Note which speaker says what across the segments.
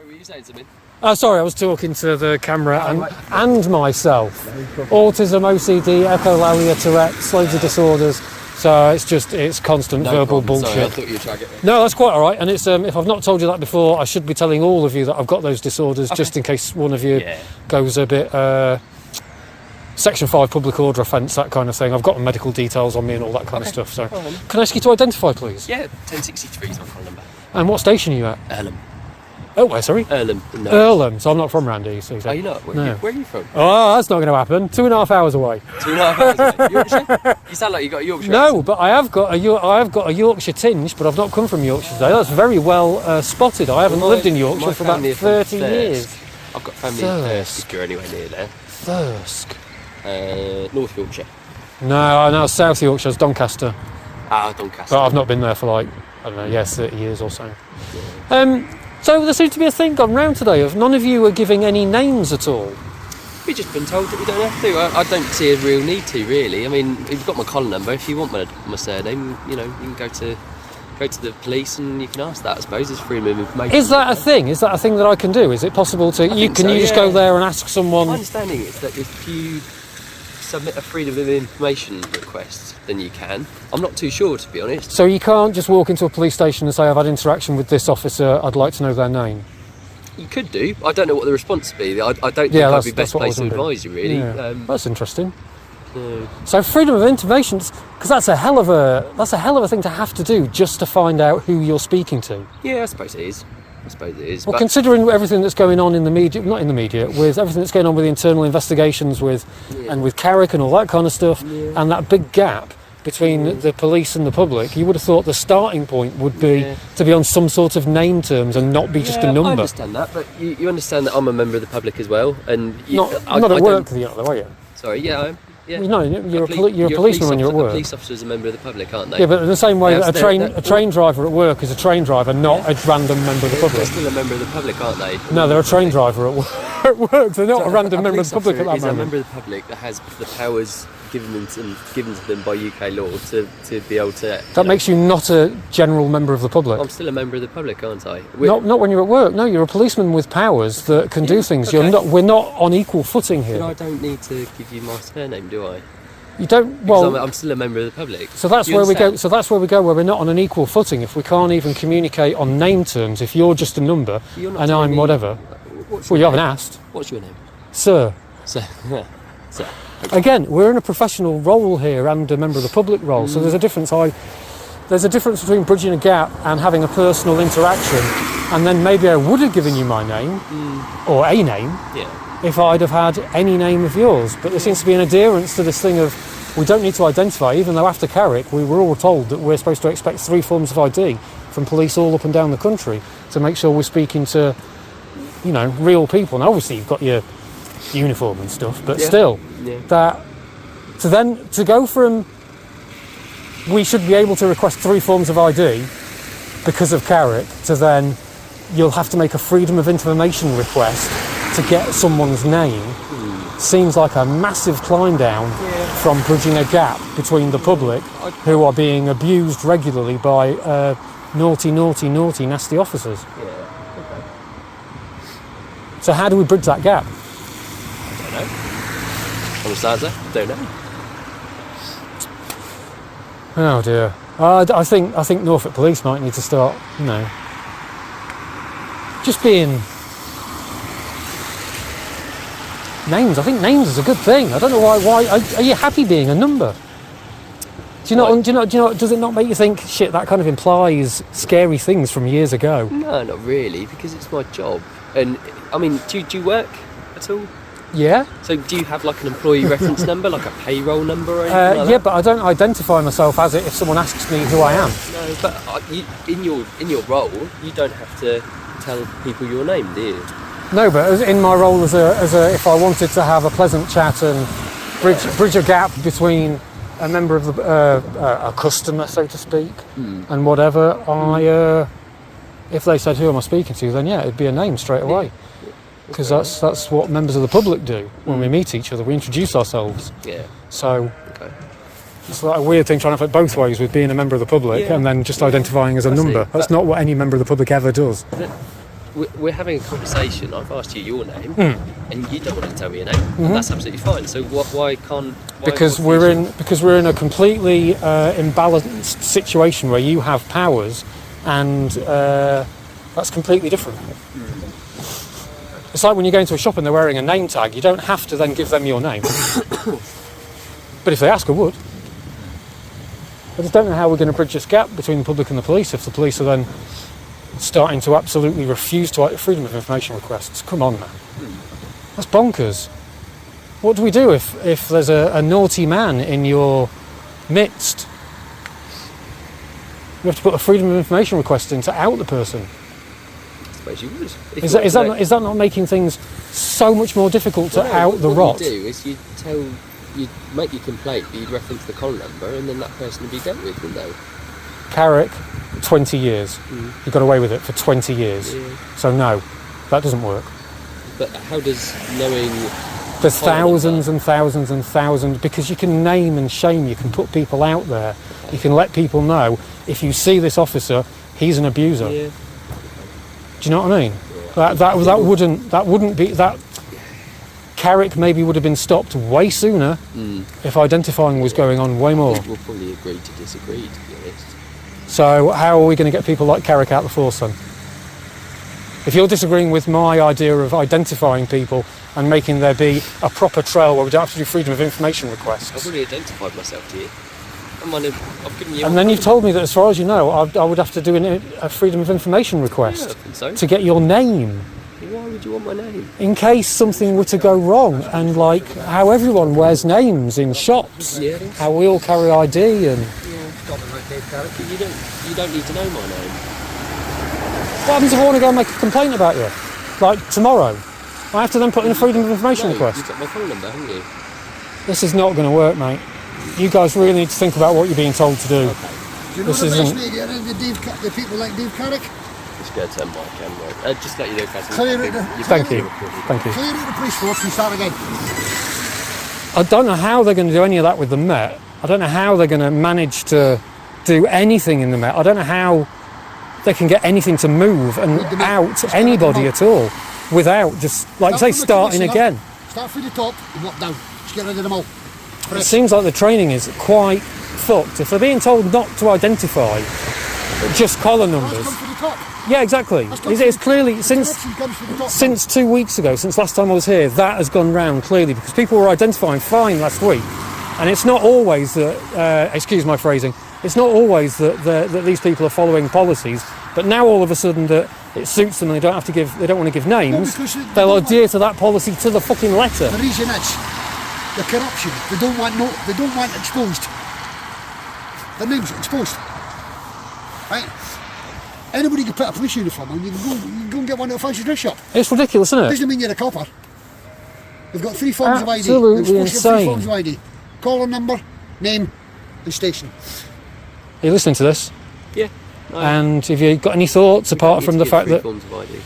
Speaker 1: Sorry, were you saying something?
Speaker 2: Sorry, I was talking to the camera and myself. Autism, OCD, echolalia, Tourette's, loads of disorders. So it's constant verbal bullshit.
Speaker 1: Sorry, I thought you were trying to get me.
Speaker 2: No, that's quite all right. And it's if I've not told you that before, I should be telling all of you that I've got those disorders, just in case one of you goes a bit Section 5 public order offence, that kind of thing. I've got medical details on me and all that kind of stuff. So, can I ask you to identify, please?
Speaker 1: Yeah, 1063 is my phone number.
Speaker 2: And what station are you at?
Speaker 1: Earlham.
Speaker 2: Oh, where, sorry?
Speaker 1: Earlham. No.
Speaker 2: Earlham, so I'm not from round here, so.
Speaker 1: Are you not? Where are you from?
Speaker 2: Oh, that's not going to happen. 2.5 hours away.
Speaker 1: 2.5 hours away. Yorkshire? You sound like you got a Yorkshire
Speaker 2: No,
Speaker 1: accent.
Speaker 2: but I have got a Yorkshire tinge, but I've not come from Yorkshire today. That's very well spotted. I haven't lived in Yorkshire for about 30 years.
Speaker 1: I've got family in Thirsk, if you're anywhere near there.
Speaker 2: Thirsk?
Speaker 1: North Yorkshire.
Speaker 2: No, South Yorkshire, it's Doncaster.
Speaker 1: Doncaster.
Speaker 2: But I've not been there for 30 years or so. Yeah. So there seems to be a thing gone round today of none of you are giving any names at all.
Speaker 1: We've just been told that we don't have to. I don't see a real need to, really. I mean, you've got my collar number. If you want my surname, you can go to the police and you can ask that. I suppose it's freedom of information.
Speaker 2: Is that a thing? Is that a thing that I can do? Is it possible to? You just go there and ask someone?
Speaker 1: My understanding is that if you submit a freedom of information request, then you can. I'm not too sure, to be honest.
Speaker 2: So you can't just walk into a police station and say, I've had interaction with this officer, I'd like to know their name?
Speaker 1: You could do. I don't know what the response would be. I don't think I'd be best placed to advise you, really.
Speaker 2: Yeah. That's interesting. So freedom of information, because that's a hell of a thing to have to do just to find out who you're speaking to.
Speaker 1: Yeah, I suppose it is.
Speaker 2: Well, considering everything that's going on in the media, not in the media, with everything that's going on with the internal investigations and with Carrick and all that kind of stuff, and that big gap between the police and the public, you would have thought the starting point would be to be on some sort of name terms and not be just a number.
Speaker 1: I understand that, but you understand that I'm a member of the public as well, and
Speaker 2: not at work, the other way.
Speaker 1: Sorry, yeah, I am. Yeah.
Speaker 2: No, you're a policeman when you're at work.
Speaker 1: A police officer is a member of the public, aren't they?
Speaker 2: Yeah, but in the same way that a train driver at work is a train driver, not a random member of the public.
Speaker 1: They're still a member of the public, aren't they?
Speaker 2: No, they're a train driver at work. They're not a random member of the public at that moment.
Speaker 1: Is a member of the public that has the powers given to them by UK law to be able to...
Speaker 2: That makes you not a general member of the public.
Speaker 1: I'm still a member of the public, aren't I?
Speaker 2: Not when you're at work. No, you're a policeman with powers that can do things. Okay. We're not on equal footing here.
Speaker 1: But I don't need to give you my surname, do I?
Speaker 2: You don't. Well,
Speaker 1: I'm still a member of the public.
Speaker 2: So that's where we go. So that's where we go. Where we're not on an equal footing. If we can't even communicate on name terms, if you're just a number and I'm whatever. Well, you haven't asked.
Speaker 1: What's your name?
Speaker 2: Sir.
Speaker 1: Sir. Sir.
Speaker 2: Okay. Again, we're in a professional role here and a member of the public role. So there's a difference. There's a difference between bridging a gap and having a personal interaction, and then maybe I would have given you my name or a name.
Speaker 1: Yeah.
Speaker 2: If I'd have had any name of yours. But there seems to be an adherence to this thing of we don't need to identify, even though after Carrick we were all told that we're supposed to expect 3 forms of ID from police all up and down the country to make sure we're speaking to, real people. And obviously you've got your uniform and stuff, but still, that to go from we should be able to request 3 forms of ID because of Carrick to then you'll have to make a freedom of information request to get someone's name seems like a massive climb down from bridging a gap between the public who are being abused regularly by naughty, nasty officers.
Speaker 1: Yeah, okay.
Speaker 2: So how do we bridge that gap?
Speaker 1: I don't know. Honest answer, don't know.
Speaker 2: Oh dear. I think Norfolk Police might need to start, just being... Names. I think names is a good thing. I don't know why. Are you happy being a number? Do you know? Does it not make you think? Shit, that kind of implies scary things from years ago.
Speaker 1: No, not really, because it's my job. And I mean, do you work at all?
Speaker 2: Yeah.
Speaker 1: So do you have like an employee reference number, like a payroll number or anything like that?
Speaker 2: But I don't identify myself as it if someone asks me who I am.
Speaker 1: No, but in your role, you don't have to tell people your name, do you?
Speaker 2: No, but in my role as a if I wanted to have a pleasant chat and bridge a gap between a member of a customer, so to speak, and whatever, if they said who am I speaking to, then it'd be a name straight away, because that's what members of the public do when we meet each other. We introduce ourselves. Yeah. So. Okay. It's like a weird thing trying to fit both ways with being a member of the public and then just identifying as a number. That's not what any member of the public ever does.
Speaker 1: we're having a conversation. I've asked you your name, and you don't want to tell me your name. And that's absolutely fine. So why can't?
Speaker 2: Because we're in a completely imbalanced situation where you have powers, and that's completely different. It's like when you go into a shop and they're wearing a name tag. You don't have to then give them your name, but if they ask, I would. I just don't know how we're going to bridge this gap between the public and the police if the police are then starting to absolutely refuse to freedom of information requests. Come on, man. That's bonkers. What do we do if there's a naughty man in your midst? You have to put a freedom of information request in to out the person.
Speaker 1: I suppose you would.
Speaker 2: Is that not making things so much more difficult to out the rot?
Speaker 1: What you do is you'd make your complaint, but you'd reference the collar number, and then that person would be dealt with, wouldn't they?
Speaker 2: Carrick, 20 years. You got away with it for 20 years.
Speaker 1: Yeah.
Speaker 2: So no, that doesn't work.
Speaker 1: But how does knowing...
Speaker 2: There's thousands and thousands and thousands, because you can name and shame, you can put people out there, you can let people know, if you see this officer, he's an abuser.
Speaker 1: Yeah.
Speaker 2: Do you know what I mean? Yeah. That wouldn't be... Carrick maybe would have been stopped way sooner if identifying was going on way more.
Speaker 1: We'll probably agree to disagree, to be honest.
Speaker 2: So how are we going to get people like Carrick out the force then? If you're disagreeing with my idea of identifying people and making there be a proper trail where we don't have to do freedom of information requests.
Speaker 1: I've already identified myself to you. I've given you...
Speaker 2: And then you've told me that, as far as you know, I would have to do a freedom of information request to get your name.
Speaker 1: Why would you want my name?
Speaker 2: In case something were to go wrong, and like how everyone wears names in shops, how we all carry ID and...
Speaker 1: You don't need to know my name.
Speaker 2: What happens if I want to go and make a complaint about you? Like tomorrow? I have to then put in a freedom of information request.
Speaker 1: You've got my phone number, haven't you?
Speaker 2: This is not going to work, mate. You guys really need to think about what you're being told to do.
Speaker 3: Okay. Do you know the best way to get rid of the people like Dave Carrick?
Speaker 1: Just go to turn my camera. Just let you know, Cousin.
Speaker 2: Thank you. Thank you.
Speaker 3: Clear out the police force and start again.
Speaker 2: I don't know how they're going to do any of that with the Met. I don't know how they're going to manage to do anything in the Met. I don't know how they can get anything to move and out anybody at all without just, like say, starting again.
Speaker 3: Start from the top and walk down. Just get rid of them all.
Speaker 2: It seems like the training is quite fucked. If they're being told not to identify, just collar numbers. Yeah, exactly. It's clearly, since 2 weeks ago, since last time I was here, that has gone round clearly, because people were identifying fine last week. And it's not always that, excuse my phrasing, it's not always that these people are following policies, but now all of a sudden that it suits them and they don't want to give names, they'll adhere to that policy to the fucking letter.
Speaker 3: The reason is the corruption. They don't want exposed. Their names exposed. Right? Anybody can put a police uniform on, you can go and get one at a fancy dress shop.
Speaker 2: It's ridiculous, isn't it?
Speaker 3: Doesn't mean you're a copper. They've got 3 forms of ID.
Speaker 2: Absolutely insane.
Speaker 3: 3 forms of ID. Caller number, name and station.
Speaker 2: Are you listening to this?
Speaker 1: Yeah.
Speaker 2: And have you got any thoughts apart from the fact that...
Speaker 1: forms of ID.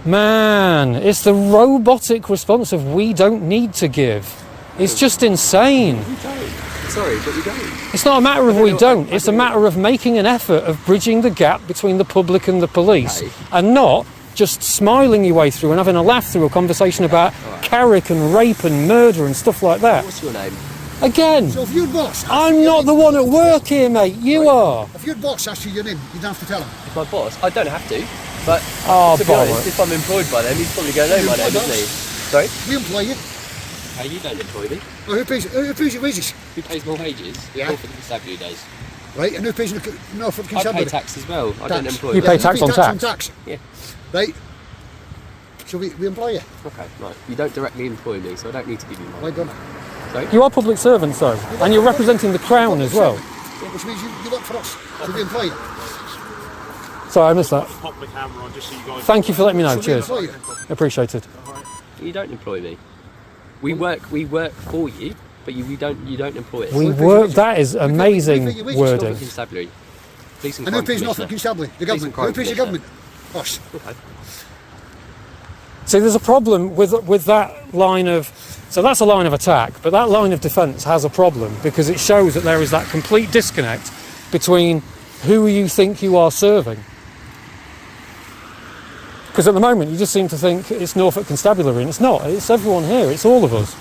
Speaker 2: Man, it's the robotic response of we don't need to give. It's just insane.
Speaker 1: We don't. Sorry, but we don't.
Speaker 2: It's not a matter of we don't. It's a matter of making an effort of bridging the gap between the public and the police, and not just smiling your way through and having a laugh through a conversation about Carrick and rape and murder and stuff like that.
Speaker 1: What's your name?
Speaker 2: Again,
Speaker 3: so if your boss...
Speaker 2: I'm not the one at work here, mate. You are.
Speaker 3: If your boss asks you your name, you don't have to tell him.
Speaker 1: If my boss? I don't have to, but to be
Speaker 2: bollocks.
Speaker 1: honest, if I'm employed by them, he's probably going to know my name, isn't he? Sorry?
Speaker 3: We employ you.
Speaker 1: Hey, you don't employ me.
Speaker 3: Well, who pays your wages?
Speaker 1: Who pays more wages?
Speaker 3: Yeah.
Speaker 1: All for the constabulary days.
Speaker 3: Right, and who pays for the
Speaker 1: I
Speaker 3: constabulary?
Speaker 1: pay tax as well. I don't employ
Speaker 2: You
Speaker 1: them.
Speaker 2: pay tax on
Speaker 3: tax.
Speaker 1: Yeah.
Speaker 3: Right. So we employ you.
Speaker 1: Okay, right. You don't directly employ me, so I don't need to give you
Speaker 3: Why
Speaker 1: money.
Speaker 3: don't?
Speaker 1: Sorry?
Speaker 2: You are public servants, though, and you're representing the Crown as well.
Speaker 3: Yeah, which means you work for us. So we employ you.
Speaker 2: Sorry, I missed that.
Speaker 4: Pop the camera on just so you guys...
Speaker 2: Thank you for letting me know.
Speaker 3: So we
Speaker 2: Cheers.
Speaker 3: employ you.
Speaker 2: Appreciated.
Speaker 1: You don't employ me. We work for you, but you don't employ us.
Speaker 2: We work. That is amazing
Speaker 3: we pay
Speaker 2: wording.
Speaker 1: Constabulary. Police and
Speaker 3: And who
Speaker 1: Crime
Speaker 3: pays not for the
Speaker 1: Commissioner.
Speaker 3: constabulary? The
Speaker 1: Police and
Speaker 3: government.
Speaker 1: Crime
Speaker 3: Who pays the
Speaker 1: Commissioner.
Speaker 3: government? Us.
Speaker 1: Okay.
Speaker 2: See, there's a problem with that line of... So that's a line of attack, but that line of defence has a problem because it shows that there is that complete disconnect between who you think you are serving. Because at the moment you just seem to think it's Norfolk Constabulary, and it's not. It's everyone here. It's all of us.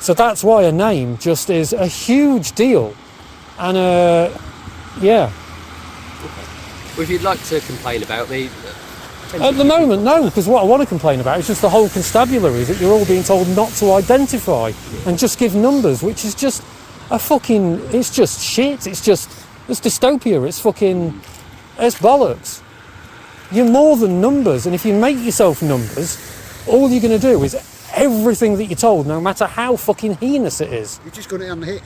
Speaker 2: So that's why a name just is a huge deal. And yeah.
Speaker 1: Well, if you'd like to complain about me,
Speaker 2: At the moment, no, because what I want to complain about is just the whole constabulary, is that you're all being told not to identify and just give numbers, which is just it's just shit. It's dystopia. It's bollocks. You're more than numbers, and if you make yourself numbers, all you're going to do is everything that you're told, no matter how fucking heinous it is.
Speaker 3: You're just going to earn the hit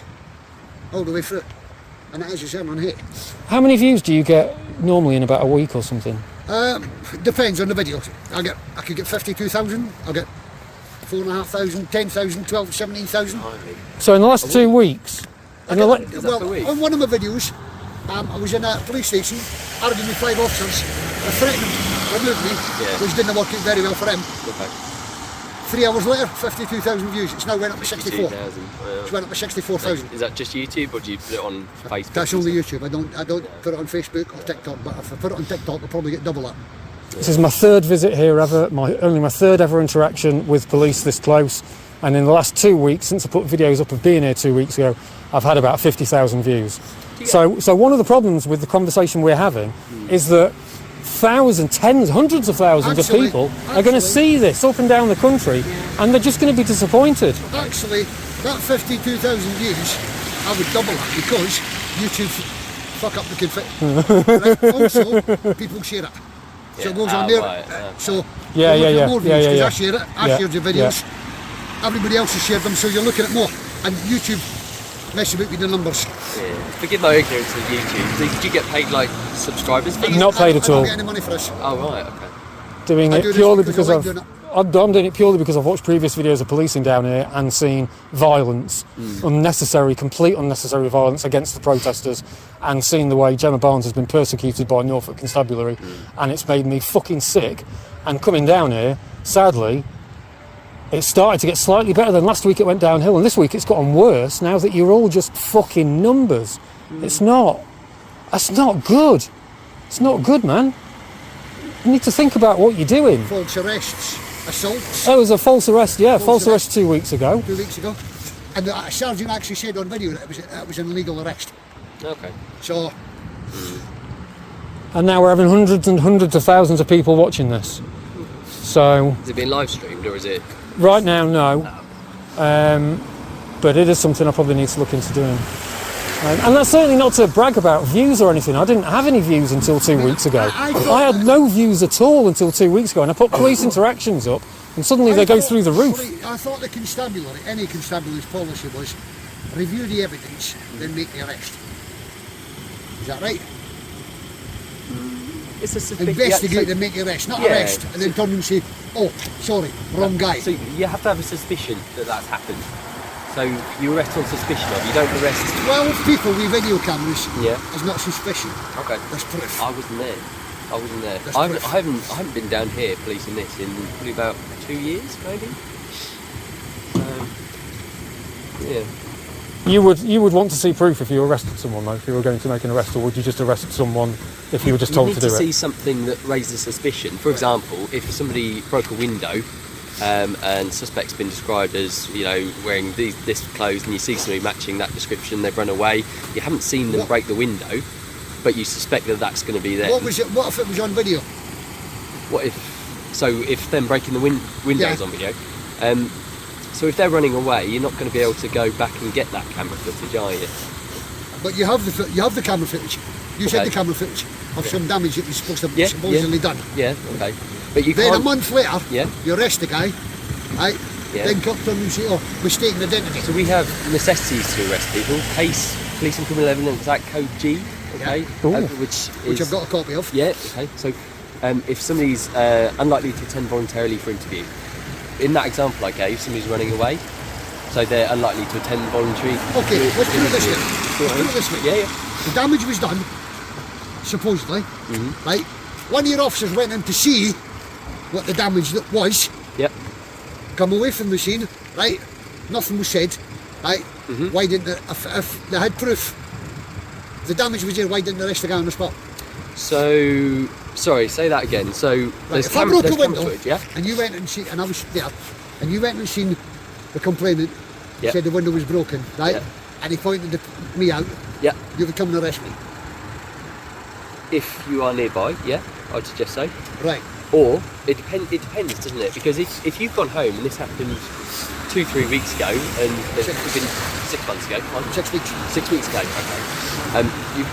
Speaker 3: all the way through, and it is just earning hit.
Speaker 2: How many views do you get normally in about a week or something?
Speaker 3: Depends on the videos. I could get 52,000. I'll get 4,500, 10,000, 12, 17,000.
Speaker 2: So in the last 2 weeks,
Speaker 3: On one of my videos, I was in a police station arguing with 5 officers. They threatened to remove me, which didn't work out very well for them.
Speaker 1: Okay.
Speaker 3: 3 hours later, 52,000 views. It's now went up to 64.
Speaker 1: 52,000.
Speaker 3: It's went up to 64,000.
Speaker 1: Is that just YouTube, or do you put it on Facebook?
Speaker 3: That's only YouTube. I don't put it on Facebook or TikTok, but if I put it on TikTok, I'll probably get double that.
Speaker 2: this is my 3rd visit here ever, only my 3rd ever interaction with police this close. And in the last 2 weeks, since I put videos up of being here 2 weeks ago, I've had about 50,000 views. So one of the problems with the conversation we're having is that thousands, tens, hundreds of thousands of people are going to see this up and down the country, and they're just going to be disappointed.
Speaker 3: Actually, that 52,000 views, I would double that because YouTube fuck up the kid fit. Right? Also, people share it. So it goes on there.
Speaker 1: Right,
Speaker 3: So more views, because I share it. I share the videos. Everybody else has shared them, so you're looking at more. And YouTube mess about with the numbers.
Speaker 1: Yeah. Forgive my ignorance of YouTube. Did you get paid like subscribers?
Speaker 2: Not paid at all.
Speaker 3: I don't get any money for this.
Speaker 1: Oh right, okay.
Speaker 2: Doing
Speaker 3: I
Speaker 2: it
Speaker 3: do this
Speaker 2: purely
Speaker 3: because
Speaker 2: because
Speaker 3: I
Speaker 2: I've
Speaker 3: like doing
Speaker 2: I'm doing it purely because I've watched previous videos of policing down here and seen violence, complete unnecessary violence against the protesters, and seen the way Gemma Barnes has been persecuted by Norfolk Constabulary, and it's made me fucking sick. And coming down here, sadly, it started to get slightly better. Than last week it went downhill, and this week it's gotten worse now that you're all just fucking numbers. That's not good. It's not good, man. You need to think about what you're doing.
Speaker 3: False arrests, assaults.
Speaker 2: Oh, it was a false arrest, false arrest 2 weeks ago.
Speaker 3: 2 weeks ago. And the sergeant actually said on video that it was an illegal arrest.
Speaker 1: Okay.
Speaker 3: So,
Speaker 2: And now we're having hundreds and hundreds of thousands of people watching this. So,
Speaker 1: Is it being live streamed, or is it?
Speaker 2: right now, no. But it is something I probably need to look into doing. And that's certainly not to brag about views or anything. I didn't have any views until 2 weeks ago. I had no views at all until 2 weeks ago, and I put police interactions up, and suddenly they go through the roof.
Speaker 3: I thought the constabulary, any constabulary's policy was review the evidence, then make the arrest. Is that right?
Speaker 1: It's a suspicion.
Speaker 3: Investigate and make the arrest, not arrest, and then turn and say, oh, sorry, wrong guy.
Speaker 1: So you have to have a suspicion that that's happened. So you arrest on suspicion of. You don't arrest.
Speaker 3: 12 people with video cameras
Speaker 1: Yeah.
Speaker 3: is not suspicion.
Speaker 1: Okay.
Speaker 3: That's proof.
Speaker 1: I wasn't there.
Speaker 3: That's
Speaker 1: I
Speaker 3: proof.
Speaker 1: haven't been down here policing this in probably about 2 years, maybe. Yeah.
Speaker 2: You would want to see proof if you arrested someone, though, if you were going to make an arrest, or would you just arrest someone if you were just told to do
Speaker 1: You need to
Speaker 2: it?
Speaker 1: see something that raises suspicion. For example, if somebody broke a window, and suspect's been described as, wearing this clothes, and you see somebody matching that description, they've run away. You haven't seen them break the window, but you suspect that that's going to be them.
Speaker 3: What if it was on video?
Speaker 1: If them breaking the windows on video, so if they're running away, you're not going to be able to go back and get that camera footage, are you?
Speaker 3: But you have the camera footage. You said the camera footage of some damage that was supposed to be supposedly done.
Speaker 1: Yeah, okay. But you
Speaker 3: Then
Speaker 1: can't.
Speaker 3: a month later,
Speaker 1: Yeah.
Speaker 3: you arrest the guy, right?
Speaker 1: Yeah.
Speaker 3: Then come to him and say, oh, mistaken identity.
Speaker 1: So we have necessities to arrest people. Case, Police and Criminal Evidence Act Code G, okay,
Speaker 3: Which I've got a copy of.
Speaker 1: Yeah, okay. So if somebody's unlikely to attend voluntarily for interview, in that example I gave, somebody's running away, so they're unlikely to attend voluntary.
Speaker 3: Okay, let's put it this way.
Speaker 1: Yeah.
Speaker 3: The damage was done, supposedly, right? One of your officers went in to see what the damage that was.
Speaker 1: Yep.
Speaker 3: Come away from the scene, right? Nothing was said, right? Why didn't if they had proof the damage was there, why didn't they arrest the guy on the spot?
Speaker 1: So Sorry, say that again. So there's
Speaker 3: if I broke a
Speaker 1: camera
Speaker 3: window
Speaker 1: footage, yeah?
Speaker 3: and you went and and I was there, and you went and seen the complainant
Speaker 1: Yeah.
Speaker 3: said the window was broken, right?
Speaker 1: Yeah.
Speaker 3: And he pointed me out,
Speaker 1: Yeah.
Speaker 3: you would come and arrest me.
Speaker 1: If you are nearby, yeah, I'd suggest so.
Speaker 3: Right.
Speaker 1: Or it depends, doesn't it? Because if you've gone home and this happened 2-3 weeks ago, and it's been 6 months ago, fine.
Speaker 3: 6 weeks.
Speaker 1: 6 weeks ago, okay.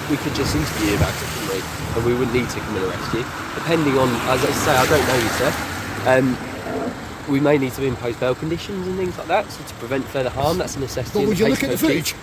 Speaker 1: We could just interview you about it, couldn't we? And we wouldn't need to come and arrest you. Depending on, as I say, I don't know you, sir. We may need to impose bail conditions and things like that, so to prevent further harm. That's a necessity.
Speaker 3: But
Speaker 1: in
Speaker 3: would
Speaker 1: the
Speaker 3: you
Speaker 1: case
Speaker 3: look at the
Speaker 1: code
Speaker 3: footage?